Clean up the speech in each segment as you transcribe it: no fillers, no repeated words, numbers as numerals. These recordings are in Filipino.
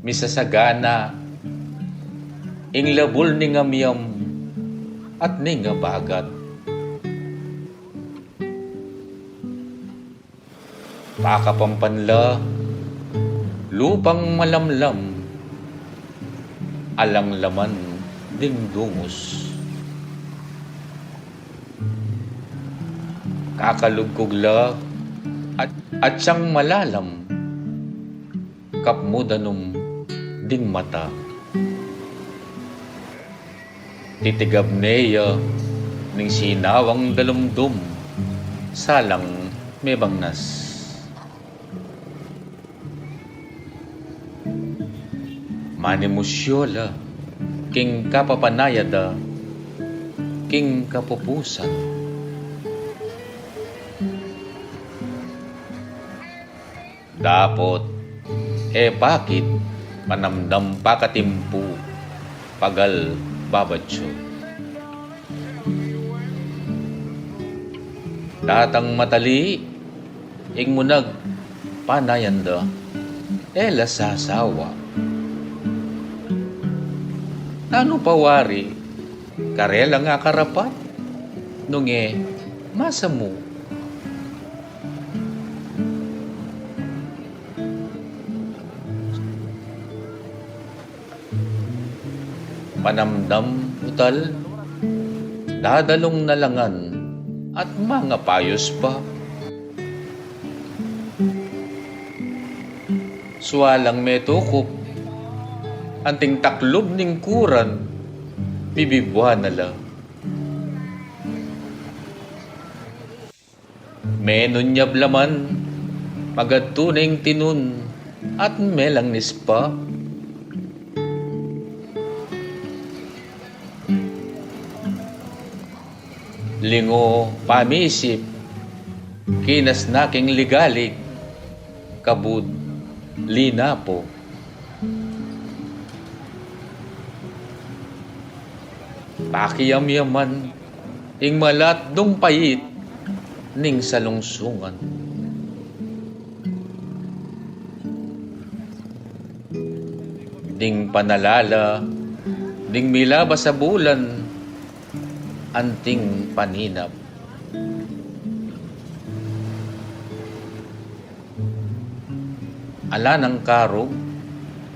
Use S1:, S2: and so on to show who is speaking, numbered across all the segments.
S1: misasagana, ing labol ni nga miyam at ni nga bagat. Pakapampanla, lupang malamlam, alang laman ding dungos. Kakalugkugla at siyang malalam, kapmudanum ding mata. Titigab neya ning sinawang dalumdum, salang mebangnas. Manimusyola, king kapapanayada, king kapupusan. Dapot, bakit manamdam pakatimpu, pagal babatsyo. Datang matali, ing munag panayanda, lasasawa. Ano pawari, karela nga karapat, nung masa mo. Panamdam utal, dadalong nalangan, at mga payos pa. Suwalang metukop, anting taklob ning kuran, bibibwa nala. Menunyab laman, magatuneng tinun, at melang nispa. Lingo pamisip, kinas naking ligalig, kabud linapo. Pakiyam-yaman, ing malat dong payit, ning salungsungan. Ding panalala, ding milaba sa bulan, anting paninap. Ala ng karog,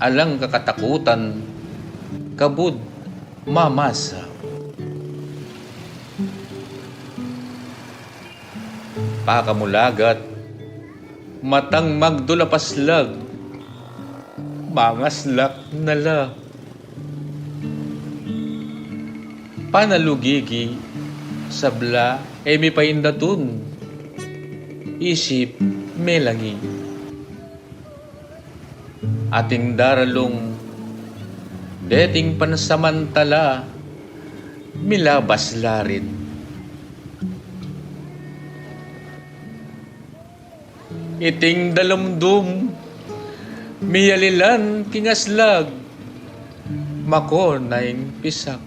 S1: alang kakatakutan, kabud mamasa. Pakamulagat, matang magdulapaslag, mangaslak nala. Panalugigi, sabla, mi paindatun, isip, melangi. Ating daralong, deting pansamantala, milabas larin. Iting dalumdum, miyalilan kingaslag, mako naing pisak.